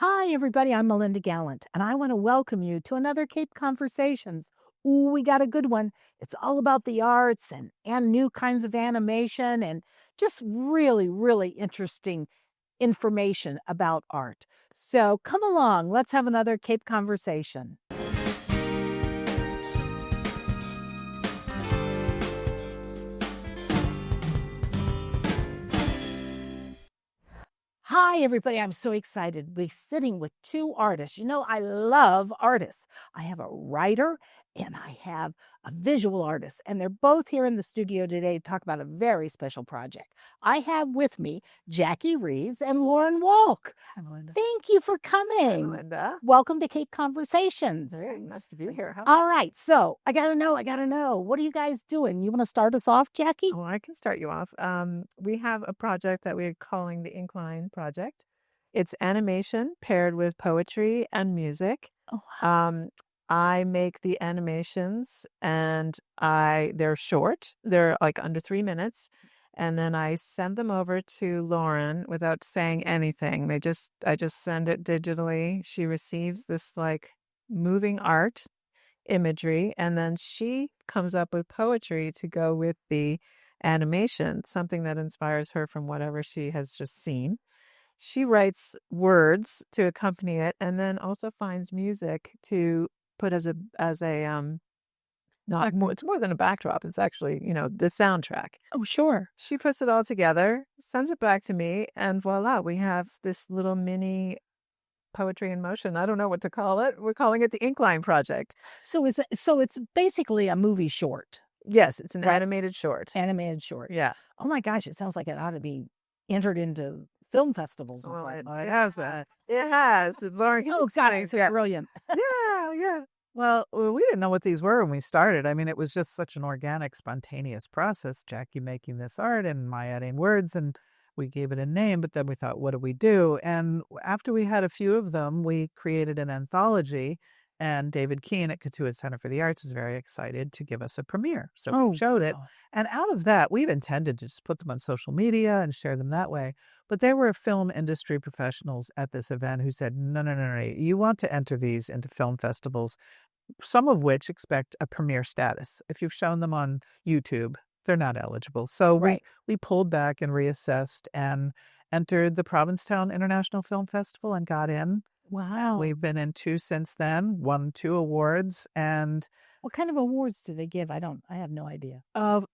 Hi, everybody. I'm Melinda Gallant, and I want to welcome you to another Cape Conversations. Ooh, we got a good one. It's all about the arts and new kinds of animation and just really, really interesting information about art. So come along. Let's have another Cape Conversation. Hi, everybody. I'm so excited to be sitting with two artists. You know, I love artists. I have a writer and I have a visual artist, and they're both here in the studio today to talk about a very special project. I have with me Jackie Reeves and Lauren Wolk. Hi, Melinda. Thank you for Hi, coming. Melinda. Welcome to Cape Conversations. Very nice to be here. How All nice. right. So I got to know. What are you guys doing? You want to start us off, Jackie? Oh, I can start you off. We have a project that we're calling the Incline Project. It's animation paired with poetry and music. Oh, I make the animations and they're short. They're like under 3 minutes. And then I send them over to Lauren without saying anything. I just send it digitally. She receives this like moving art imagery, and then she comes up with poetry to go with the animation, something that inspires her from whatever she has just seen. She writes words to accompany it, and then also finds music to put as a not more, it's more than a backdrop. It's actually, the soundtrack. oh, sure. She puts it all together, sends it back to me, and voila, we have this little mini poetry in motion. I don't know what to call it. We're calling it the Incline Project. So it's basically a movie short. Yes, it's an Right. animated short. Animated short. Yeah. Oh my gosh, it sounds like it ought to be entered into film festivals. Well, it has been. It has. Lauren, Oh, God, it's yeah. brilliant. Yeah. Well, we didn't know what these were when we started. I mean, it was just such an organic, spontaneous process. Jackie making this art and my adding words, and we gave it a name, but then we thought, what do we do? And after we had a few of them, we created an anthology. And David Keene at Katuitt Center for the Arts was very excited to give us a premiere. So we showed it. And out of that, we'd intended to just put them on social media and share them that way. But there were film industry professionals at this event who said, no. You want to enter these into film festivals, some of which expect a premiere status. If you've shown them on YouTube, they're not eligible. So Right. we pulled back and reassessed and entered the Provincetown International Film Festival and got in. Wow. We've been in 2 since then, won 2 awards, and What kind of awards do they give? I have no idea.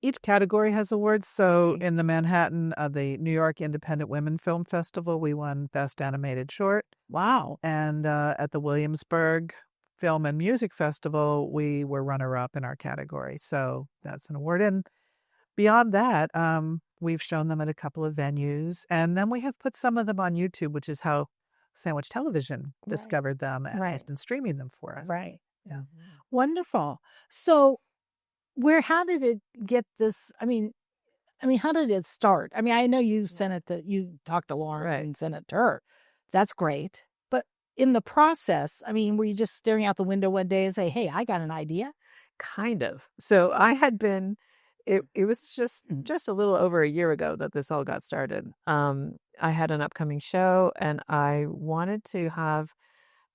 each category has awards. So Okay. in the Manhattan, the New York Independent Women Film Festival, we won Best Animated Short. Wow. And at the Williamsburg Film and Music Festival, we were runner-up in our category. So that's an award. And beyond that, we've shown them at a couple of venues. And then we have put some of them on YouTube, which is how Sandwich Television Right. discovered them and has Right. been streaming them for us. Right. Yeah. Wonderful. So how did it get this? I mean, how did it start? I mean, I know you talked to Lauren Right. and sent it to her. That's great. But in the process, I mean, were you just staring out the window one day and say, hey, I got an idea? Kind of. So I had been, it was just a little over a year ago that this all got started. I had an upcoming show and I wanted to have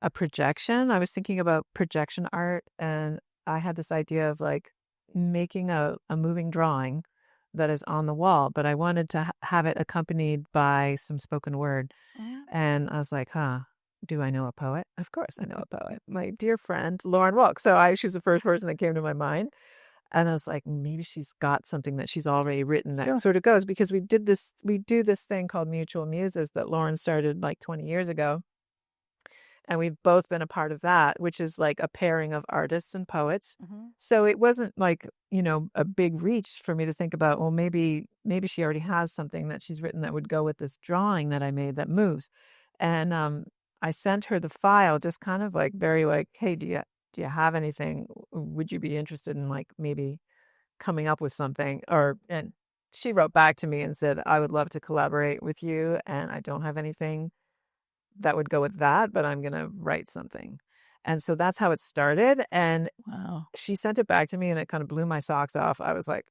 a projection. I was thinking about projection art, and I had this idea of like making a moving drawing that is on the wall, but I wanted to have it accompanied by some spoken word. And I was like, do I know a poet? Of course I know a poet. My dear friend, Lauren Wolk. So she's the first person that came to my mind. And I was like, maybe she's got something that she's already written that Sure. sort of goes, because we do this thing called Mutual Muses that Lauren started like 20 years ago. And we've both been a part of that, which is like a pairing of artists and poets. Mm-hmm. So it wasn't like, a big reach for me to think about, well, maybe she already has something that she's written that would go with this drawing that I made that moves. And I sent her the file, just kind of like very like, hey, do you have anything? Would you be interested in like maybe coming up with something? And she wrote back to me and said, I would love to collaborate with you, and I don't have anything that would go with that, but I'm going to write something. And so that's how it started. And Wow. she sent it back to me and it kind of blew my socks off. I was like,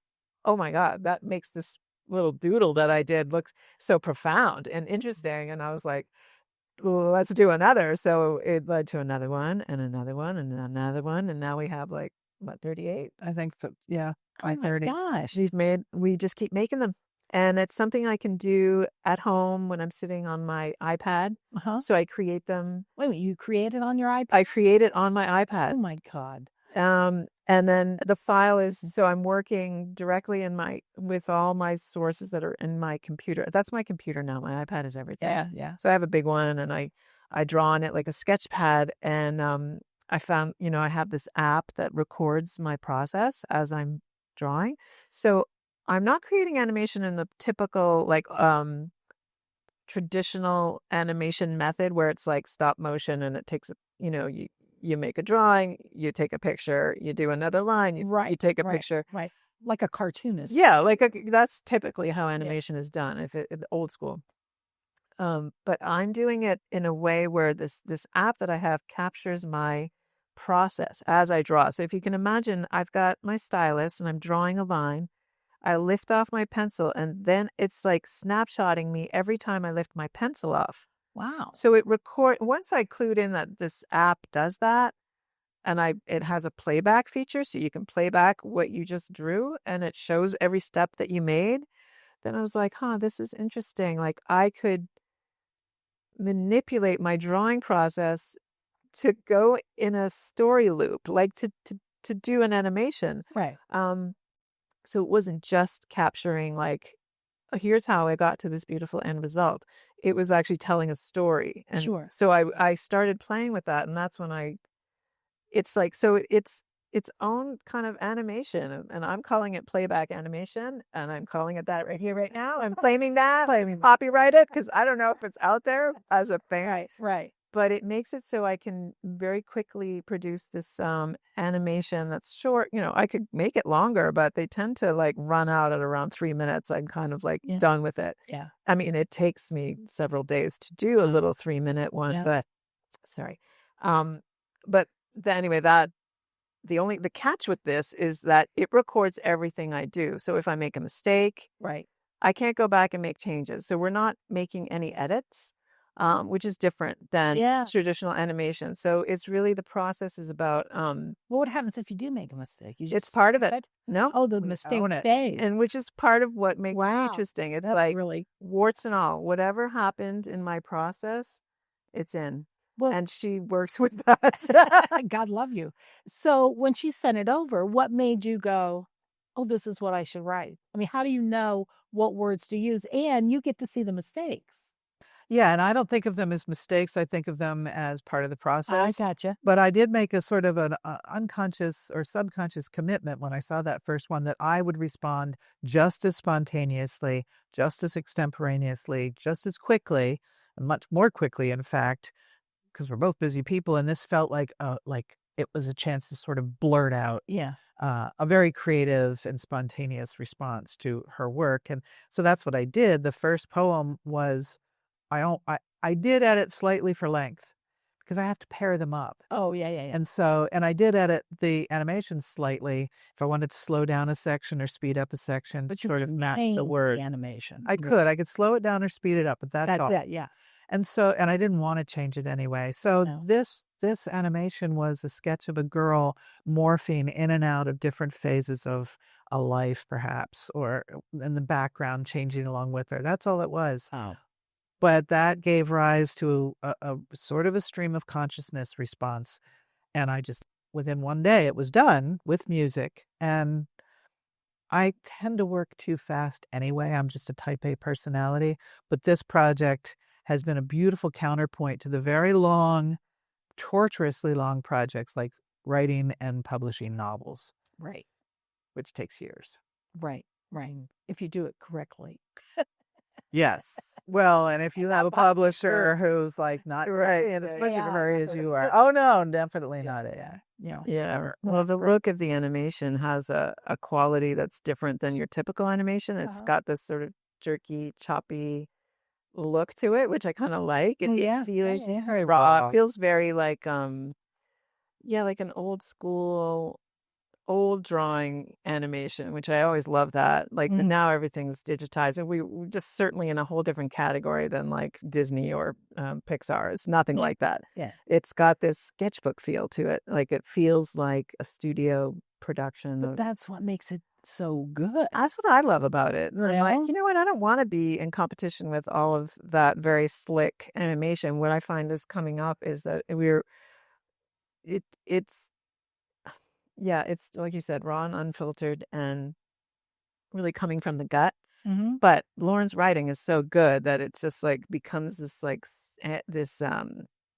oh my God, that makes this little doodle that I did look so profound and interesting. And I was like, well, let's do another. So it led to another one and another one and another one. And now we have like, what, 38? I think so. Yeah. Oh my 30s. gosh. We just keep making them. And it's something I can do at home when I'm sitting on my iPad. Uh-huh. So I create them. Wait, you create it on your iPad? I create it on my Oh iPad. my God. And then the file is, so I'm working directly with all my sources that are in my computer. That's my computer now. My iPad is everything. Yeah. So I have a big one and I draw on it like a sketch pad. And I found, I have this app that records my process as I'm drawing. So I'm not creating animation in the typical like traditional animation method where it's like stop motion and it takes you make a drawing, you take a picture, you do another line, you take a picture. Right. Like a cartoonist. Yeah, that's typically how animation is done, if old school. But I'm doing it in a way where this app that I have captures my process as I draw. So if you can imagine, I've got my stylus and I'm drawing a line. I lift off my pencil and then it's like snapshotting me every time I lift my pencil off. Wow. So once I clued in that this app does that, and it has a playback feature, so you can play back what you just drew and it shows every step that you made. Then I was like, this is interesting. Like I could manipulate my drawing process to go in a story loop, like to do an animation. Right. So it wasn't just capturing like, here's how I got to this beautiful end result. It was actually telling a story. And Sure. so I started playing with that, and that's when it's its own kind of animation, and I'm calling it playback animation, and I'm calling it that right here, right now. I'm claiming that. It's copyrighted because I don't know if it's out there as a thing. Right. But it makes it so I can very quickly produce this animation that's short. I could make it longer, but they tend to like run out at around 3 minutes. I'm kind of like done with it. Yeah. I mean, it takes me several days to do a little 3-minute one, but sorry. But anyway, the catch with this is that it records everything I do. So if I make a mistake, I can't go back and make changes. So we're not making any edits. Which is different than traditional animation. So it's really the process is about what happens if you do make a mistake? It's part of it. No. Oh, the mistake phase. And which is part of what makes it interesting. It's like really warts and all. Whatever happened in my process, it's in. Well, and she works with that. God love you. So when she sent it over, what made you go, oh, this is what I should write? I mean, how do you know what words to use? And you get to see the mistakes. Yeah, and I don't think of them as mistakes. I think of them as part of the process. I gotcha. But I did make a sort of an unconscious or subconscious commitment when I saw that first one that I would respond just as spontaneously, just as extemporaneously, just as quickly, and much more quickly, in fact, because we're both busy people. And this felt like it was a chance to sort of blurt out a very creative and spontaneous response to her work. And so that's what I did. The first poem was... I did edit slightly for length because I have to pair them up. Oh, yeah. And I did edit the animation slightly if I wanted to slow down a section or speed up a section, but sort of match the word. The animation. I could slow it down or speed it up, but that's all. Yeah. And I didn't want to change it anyway. So this animation was a sketch of a girl morphing in and out of different phases of a life, perhaps, or in the background changing along with her. That's all it was. Oh. But that gave rise to a sort of a stream of consciousness response. And within one day, it was done with music. And I tend to work too fast anyway. I'm just a type A personality. But this project has been a beautiful counterpoint to the very long, torturously long projects like writing and publishing novels. Right. Which takes years. Right. If you do it correctly. Yes. Well, and if you have a publisher who's like not in as much of a hurry as you are. Oh no, definitely not it. Yeah. Well, the look of the animation has a quality that's different than your typical animation. It's got this sort of jerky, choppy look to it, which I kind of like. It feels very raw. It feels very like like an old school old drawing animation, which I always love that. Like now everything's digitized, and we're just certainly in a whole different category than like Disney or Pixar. It's nothing like that. Yeah. It's got this sketchbook feel to it. Like it feels like a studio production. But that's what makes it so good. That's what I love about it. And I'm like, Well, you know what? I don't want to be in competition with all of that very slick animation. What I find is coming up is that it's it's like you said, raw and unfiltered and really coming from the gut. But Lauren's writing is so good that it's just like becomes this like this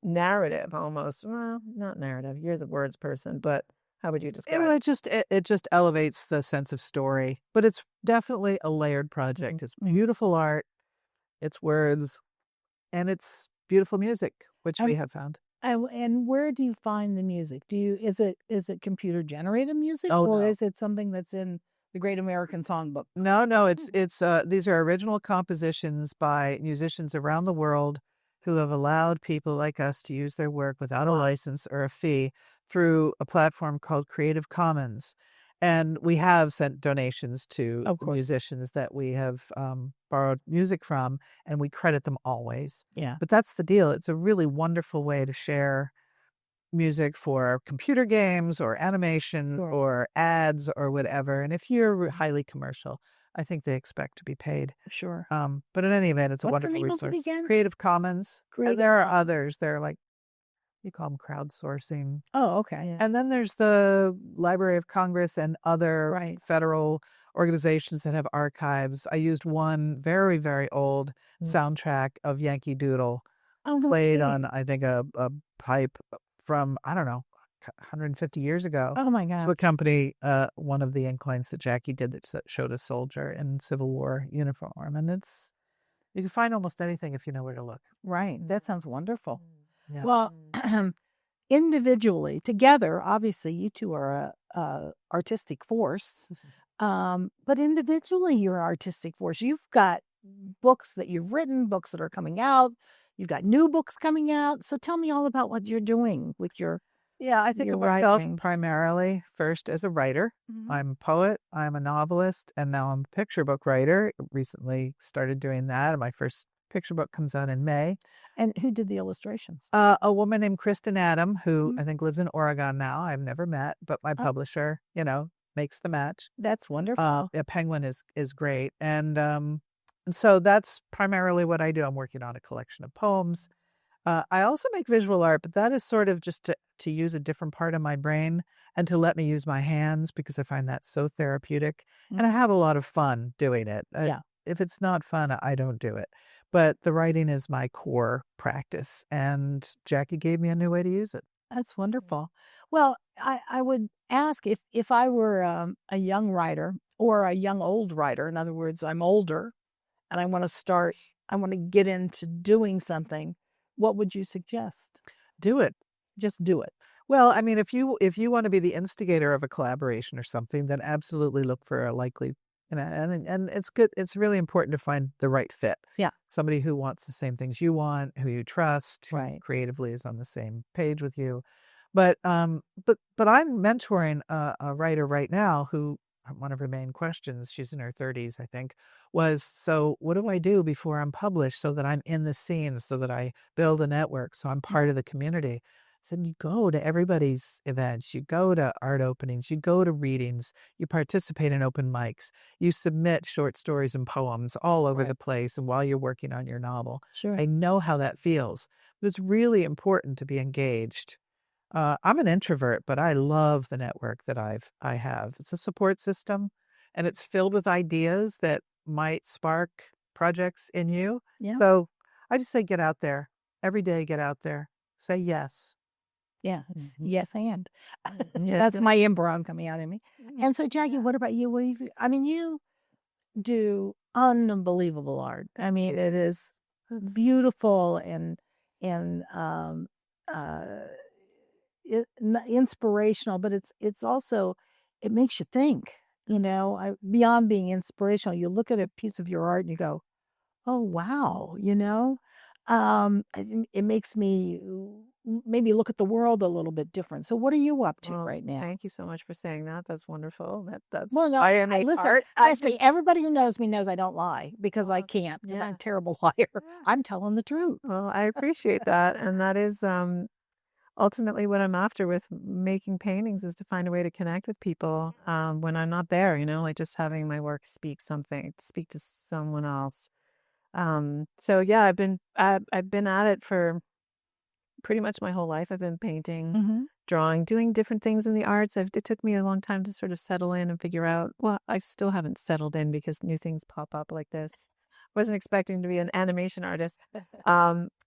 narrative almost. Well, not narrative. You're the words person, but how would you describe it? It just elevates the sense of story, but it's definitely a layered project. It's beautiful art, it's words, and it's beautiful music, which we have found. And where do you find the music? Is it computer generated music, Oh, or no. is it something that's in the Great American Songbook? No, it's these are original compositions by musicians around the world who have allowed people like us to use their work without a license or a fee through a platform called Creative Commons. And we have sent donations to musicians that we have borrowed music from, and we credit them always. Yeah. But that's the deal. It's a really wonderful way to share music for computer games or animations or ads or whatever. And if you're highly commercial, I think they expect to be paid. Sure. But in any event, it's a What's the wonderful name of it resource. again? Creative Commons. Creative There are others. They're like, you call them crowdsourcing. Oh, okay. Yeah. And then there's the Library of Congress and other federal organizations that have archives. I used one very, very old soundtrack of Yankee Doodle played on, I think, a pipe from, I don't know, 150 years ago. Oh my God. To accompany one of the inclines that Jackie did that showed a soldier in Civil War uniform. And you can find almost anything if you know where to look. Right. That sounds wonderful. Yeah. Well, individually, together, obviously, you two are a artistic force. But individually, you're an artistic force. You've got books that you've written, books that are coming out. You've got new books coming out. So tell me all about what you're doing with your I think your of myself writing. primarily first as a writer. I'm a poet, I'm a novelist, and now I'm a picture book writer. Recently started doing that, and my first picture book comes out in May. And who did the illustrations? A woman named Kristen Adam, who I think lives in Oregon now. I've never met, but my publisher, makes the match. That's wonderful. Penguin is great. And so that's primarily what I do. I'm working on a collection of poems. I also make visual art, but that is sort of just to use a different part of my brain and to let me use my hands because I find that so therapeutic. And I have a lot of fun doing it. If it's not fun, I don't do it. But the writing is my core practice, and Jackie gave me a new way to use it. That's wonderful. Well, I would ask if I were a young writer or a young old writer. In other words, I'm older and I want to get into doing something. What would you suggest? Do it. Just do it. Well, I mean, if you want to be the instigator of a collaboration or something, then absolutely look for a likely, and it's good. It's really important to find the right fit. Yeah. Somebody who wants the same things you want, who you trust, who Right. creatively is on the same page with you. But I'm mentoring a writer right now who, one of her main questions, she's in her 30s, I think, was, so what do I do before I'm published so that I'm in the scene, so that I build a network, so I'm part of the community? I said, you go to everybody's events, you go to art openings, you go to readings, you participate in open mics, you submit short stories and poems all over the place, and while you're working on your novel. Sure. I know how that feels, but it's really important to be engaged. I'm an introvert, but I love the network that I have. It's a support system, and it's filled with ideas that might spark projects in you. Yeah. So I just say, get out there every day. Get out there. Say yes. Yeah. Yes, and that's my improv coming out in me. And so, Jackie, what about you? You do unbelievable art. I mean, it is beautiful and inspirational, but it's also, it makes you think. Beyond being inspirational, you look at a piece of your art and you go, oh wow, it makes me maybe look at the world a little bit different. So what are you up to right now? Thank you so much for saying that. That's wonderful. That's Well, no, I am a listen, art. honestly, everybody who knows me knows I don't lie because I can't. Yeah. I'm a terrible liar. I'm telling the truth. Well, I appreciate that. And that is ultimately what I'm after with making paintings, is to find a way to connect with people when I'm not there, like just having my work speak to someone else. So yeah, I've been at it for pretty much my whole life. I've been painting, drawing, doing different things in the arts. It took me a long time to sort of settle in and figure out, well, I still haven't settled in because new things pop up like this. Wasn't expecting to be an animation artist.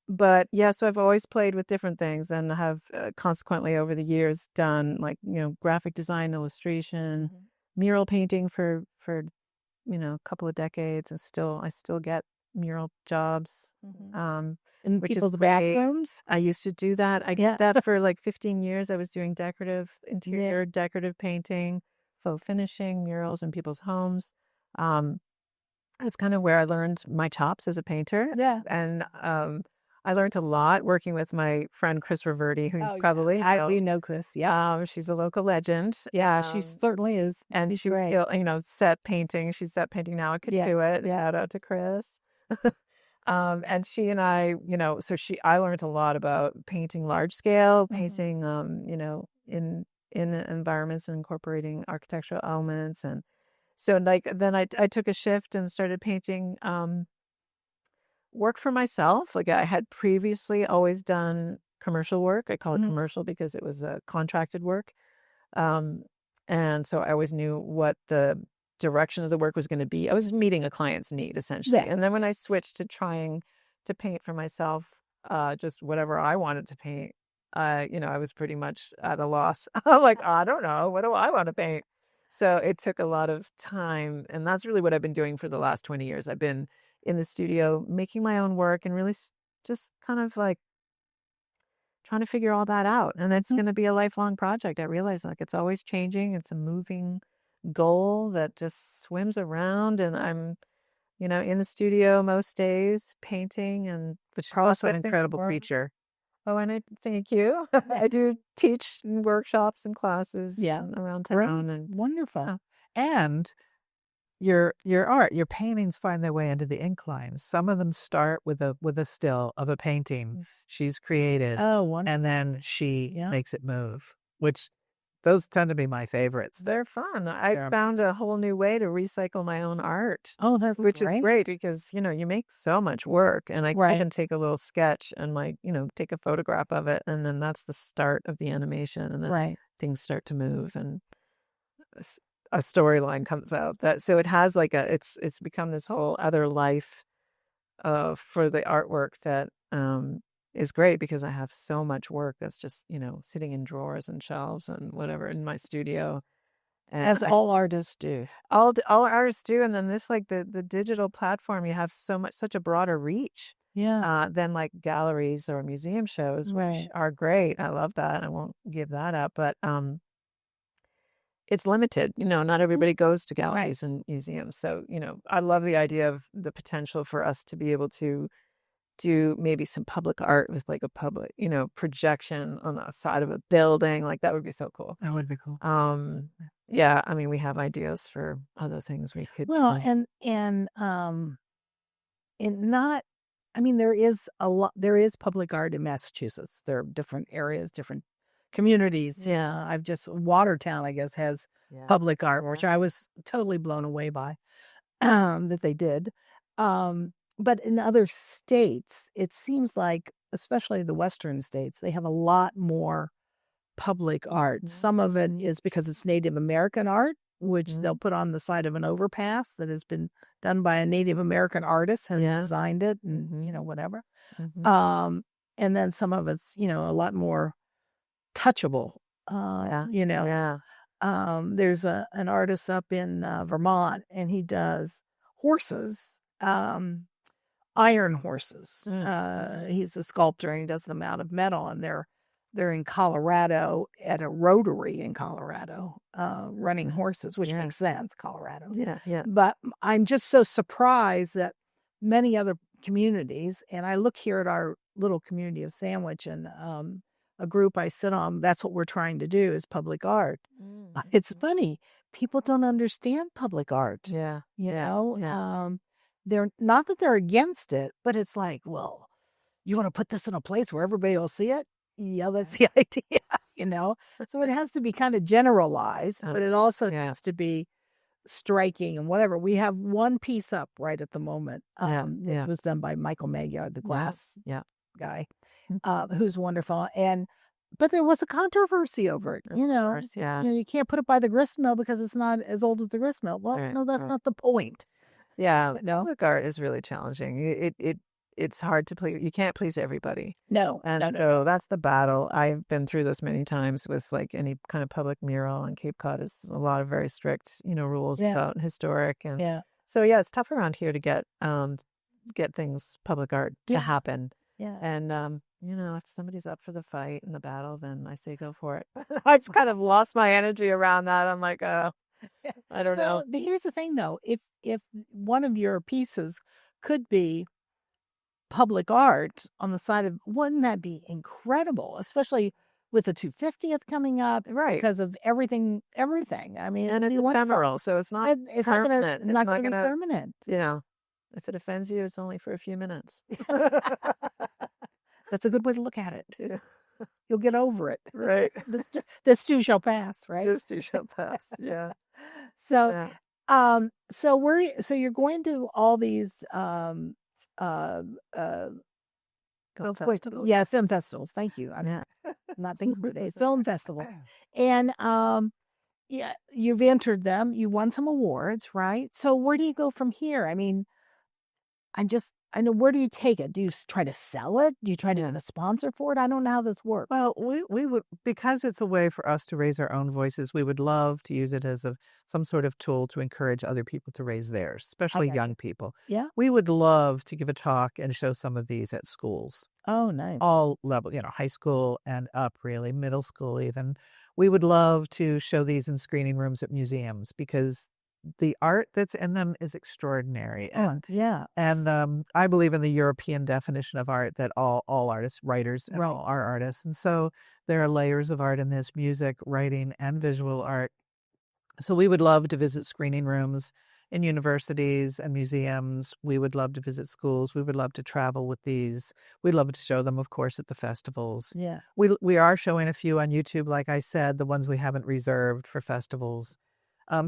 But yeah, so I've always played with different things, and have consequently over the years done graphic design, illustration, mural painting for a couple of decades, and I still get mural jobs. In Which people's is great. bathrooms. I used to do that. I did that for like 15 years. I was doing interior decorative painting, faux finishing, murals in people's homes. That's kind of where I learned my chops as a painter. Yeah. And I learned a lot working with my friend Chris Reverti, who probably we know Chris. Yeah. she's a local legend. Yeah, she certainly is. And She's she great. set painting. She's set painting now at Curated. Shout out to Chris. And she and I, I learned a lot about painting large scale, painting, in environments and incorporating architectural elements. And so then I took a shift and started painting, work for myself. Like I had previously always done commercial work. I call it commercial because it was contracted work. And so I always knew what the direction of the work was going to be. I was meeting a client's need essentially. And then when I switched to trying to paint for myself, just whatever I wanted to paint, I was pretty much at a loss. I'm like, I don't know, what do I want to paint? So it took a lot of time, and that's really what I've been doing for the last 20 years. I've been in the studio making my own work and really just kind of like trying to figure all that out. And it's going to be a lifelong project. I realize it's always changing. It's a moving goal that just swims around, and I'm in the studio most days painting. And Carla's an incredible creature. Oh, and I thank you. I do teach workshops and classes around town. And wonderful. And your art, your paintings find their way into the ink lines. Some of them start with a still of a painting she's created. Oh, wonderful. And then she makes it move, which those tend to be my favorites. They're fun. I found a whole new way to recycle my own art. Oh, that's which is great because, you make so much work, and I can take a little sketch and take a photograph of it. And then that's the start of the animation. And then things start to move and a storyline comes out. So it has it's become this whole other life for the artwork that is great, because I have so much work that's just, sitting in drawers and shelves and whatever in my studio. And as all artists do. All artists do. And then this, the digital platform, you have such a broader reach than galleries or museum shows, which are great. I love that. I won't give that up. But it's limited. Not everybody goes to galleries and museums. So, I love the idea of the potential for us to be able to do maybe some public art with a public, projection on the side of a building. That would be so cool. That would be cool. Yeah. I mean, we have ideas for other things we could. Well, there is public art in Massachusetts. There are different areas, different communities. Yeah. Watertown, I guess, has public art, which I was totally blown away by, that they did. But in other states, it seems like, especially the Western states, they have a lot more public art. Some of it is because it's Native American art, which they'll put on the side of an overpass that has been done by a Native American artist, has designed it, and whatever. And then some of it's a lot more touchable. There's an artist up in Vermont, and he does horses. Iron horses. He's a sculptor, and he does them out of metal, and they're in Colorado at a rotary in Colorado, running horses, which makes sense, Colorado. Yeah. But I'm just so surprised that many other communities, and I look here at our little community of Sandwich, and a group I sit on, that's what we're trying to do is public art. It's funny. People don't understand public art. Yeah. You Yeah. know, Yeah. they're not that they're against it, but it's like, well, you want to put this in a place where everybody will see it? Yeah, that's the idea, you know? So it has to be kind of generalized, but it also has to be striking and whatever. We have one piece up right at the moment. It was done by Michael Magyar, the glass guy, who's wonderful. But there was a controversy over it, you know. Course, yeah. You know, you can't put it by the grist mill because it's not as old as the grist mill. Well, no, that's not the point. Yeah, public art is really challenging. It's hard to please. You can't please everybody. No, so that's the battle. I've been through this many times with like any kind of public mural, and Cape Cod is a lot of very strict, rules about historic, and so it's tough around here to get things public art to happen. Yeah, and if somebody's up for the fight and the battle, then I say go for it. I've just kind of lost my energy around that. I'm like, I don't know. But here's the thing, though: if one of your pieces could be public art on the side of, wouldn't that be incredible? Especially with the 250th coming up, right? Because of everything. I mean, and it's ephemeral, so it's not permanent. It's not going to be permanent. If it offends you, it's only for a few minutes. That's a good way to look at it. Yeah. You'll get over it. Right. This too shall pass, right? This too shall pass. Yeah. So, so you're going to all these film festivals. Yeah, film festivals. Thank you. I'm not thinking today. Film festival. And you've entered them. You won some awards, right? So where do you go from here? I mean, I know, where do you take it? Do you try to sell it? Do you try to get a sponsor for it? I don't know how this works. Well, we would, because it's a way for us to raise our own voices, we would love to use it as some sort of tool to encourage other people to raise theirs, especially young people. Yeah. We would love to give a talk and show some of these at schools. Oh, nice. All level, high school and up, really, middle school even. We would love to show these in screening rooms at museums because the art that's in them is extraordinary. And I believe in the European definition of art that all artists, writers, and all are artists. And so there are layers of art in this: music, writing, and visual art. So we would love to visit screening rooms in universities and museums. We would love to visit schools. We would love to travel with these. We'd love to show them, of course, at the festivals. Yeah. We are showing a few on YouTube, like I said, the ones we haven't reserved for festivals.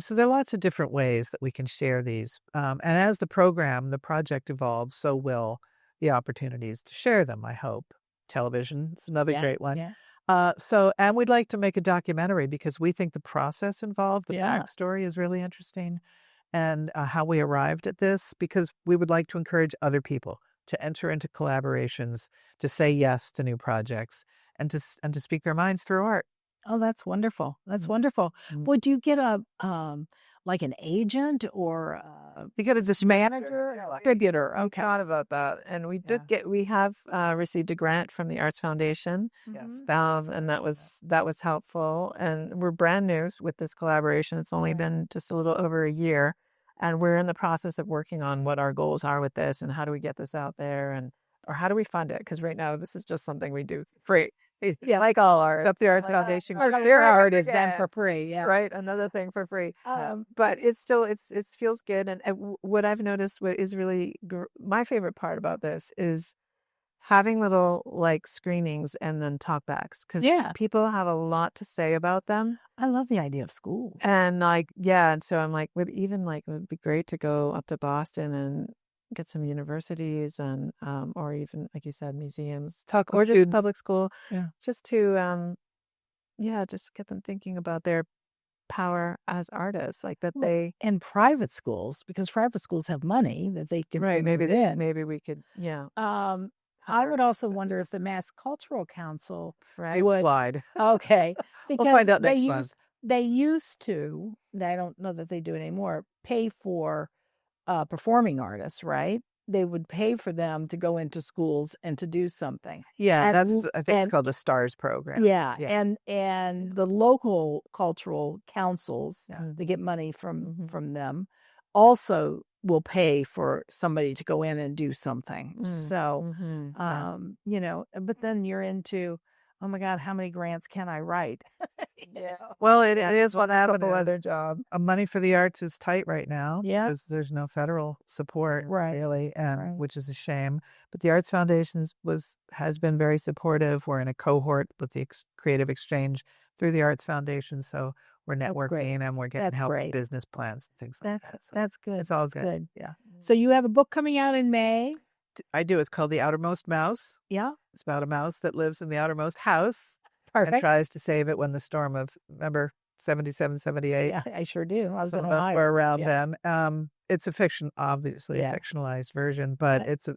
So there are lots of different ways that we can share these. And as the project evolves, so will the opportunities to share them, I hope. Television, it's another great one. Yeah. And we'd like to make a documentary because we think the process involved, the backstory is really interesting, and how we arrived at this, because we would like to encourage other people to enter into collaborations, to say yes to new projects, and to speak their minds through art. Oh, that's wonderful. That's wonderful. Would you get a like an agent or you get a manager, distributor? Okay, thought about that, and we have received a grant from the Arts Foundation. Yes, and that was helpful. And we're brand new with this collaboration. It's only been just a little over a year, and we're in the process of working on what our goals are with this and how do we get this out there, or how do we fund it? Because right now this is just something we do free. Yeah, like all art. Except the Arts Foundation. Their art is done for free. Yeah, right. Another thing for free. But it's still it feels good. And what I've noticed is really my favorite part about this is having little like screenings and then talkbacks, because people have a lot to say about them. I love the idea of school. And and so I'm like, it would be great to go up to Boston and get some universities and or even, like you said, museums, or just public school, just to just get them thinking about their power as artists, like that they and private schools, because private schools have money that they can maybe we could I would also wonder if the Mass Cultural Council would because we'll find out next month. They used to, I don't know that they do it anymore, pay for performing artists, right? They would pay for them to go into schools and to do something. Yeah, I think it's called the STARS program. Yeah. And the local cultural councils, they get money from them, also will pay for somebody to go in and do something. So, but then you're into, oh my God, how many grants can I write? Well, it is what happened. Other job. Money for the arts is tight right now. Yeah. Because there's no federal support, really, and Right. which is a shame. But the Arts Foundation has been very supportive. We're in a cohort with the Creative Exchange through the Arts Foundation, so we're networking and we're getting help with business plans and things like that. So That's good. it's all good. Yeah. So you have a book coming out in May. I do. It's called The Outermost Mouse. Yeah. It's about a mouse that lives in the outermost house Perfect. and tries to save it when the storm of, remember, 77, 78? Yeah, I sure do. I was Some in of us Ohio. were around then. It's a obviously a fictionalized version, but it's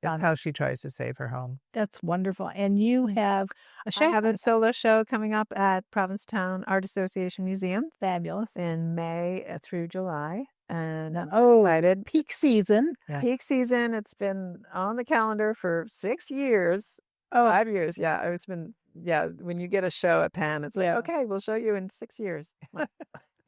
how she tries to save her home. That's wonderful. And you have a show. I have a solo show coming up at Provincetown Art Association Museum. Fabulous. In May through July. And I'm excited. Peak season. Yeah. Peak season. It's been on the calendar for 6 years. 5 years. Yeah. It's been, when you get a show at Penn, it's like, okay, we'll show you in 6 years.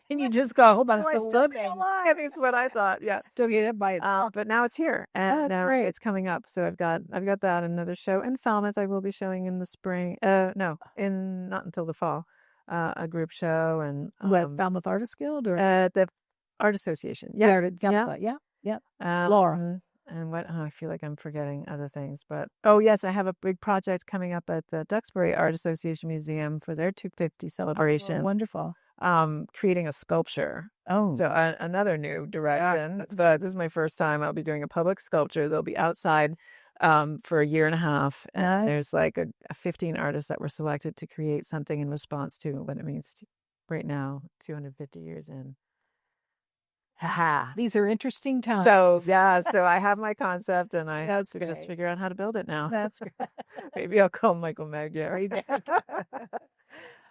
And you just go, hold on, I still be alive. That's what I thought. Yeah. Don't get it by but now it's here, and that's great. it's coming up. So I've got that, another show in Falmouth. I will be showing in the spring. Not until the fall. A group show and Falmouth Artist Guild or the Art Association. Yeah. Laura. And what? Oh, I feel like I'm forgetting other things. But yes, I have a big project coming up at the Duxbury Art Association Museum for their 250 celebration. Oh, wonderful. Creating a sculpture. Oh, so another new direction. But this is my first time. I'll be doing a public sculpture. They'll be outside for a year and a half. And there's like a 15 artists that were selected to create something in response to what it means right now, 250 years in. These are interesting times. So I have my concept, and I have to just figure out how to build it now. That's great. Maybe I'll call Michael Magyar.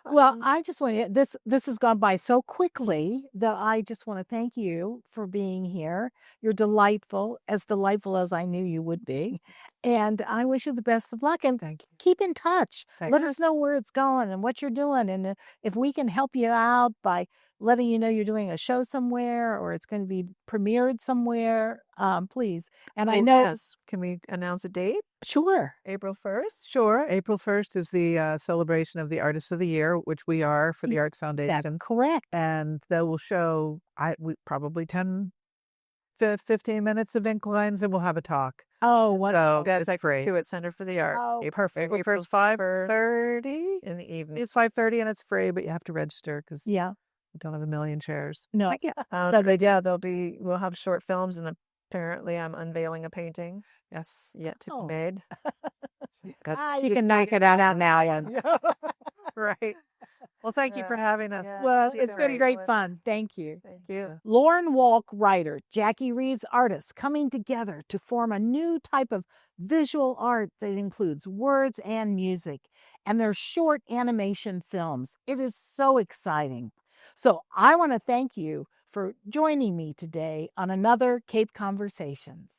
Well, I just want to, this has gone by so quickly that I just want to thank you for being here. You're delightful as I knew you would be. And I wish you the best of luck, and Thank you. keep in touch. Thanks. Let us know where it's going and what you're doing. And if we can help you out by letting you know you're doing a show somewhere or it's going to be premiered somewhere, please. And I know. Yes. Can we announce a date? Sure. April 1st? Sure. April 1st is the celebration of the Artists of the Year, which we are for the Arts Foundation. That's correct. And they will show probably 10 to 15 minutes of ink lines, and we'll have a talk. Oh, what? So that's it's free. Hewitt Center for the Art. Oh, perfect. April 1st, 5:30 in the evening. It's 5:30 and it's free, but you have to register because Yeah. we don't have a million chairs. No. We'll have short films, and apparently I'm unveiling a painting. Yes. Yet to be made. You can knock it out now. Yeah. Right. Well, thank you for having us. Yeah. Well, it's been great fun. Thank you. Thank you. Lauren Wolk, writer, Jackie Reeves, artist, coming together to form a new type of visual art that includes words and music, and their short animation films. It is so exciting. So I want to thank you for joining me today on another Cape Conversations.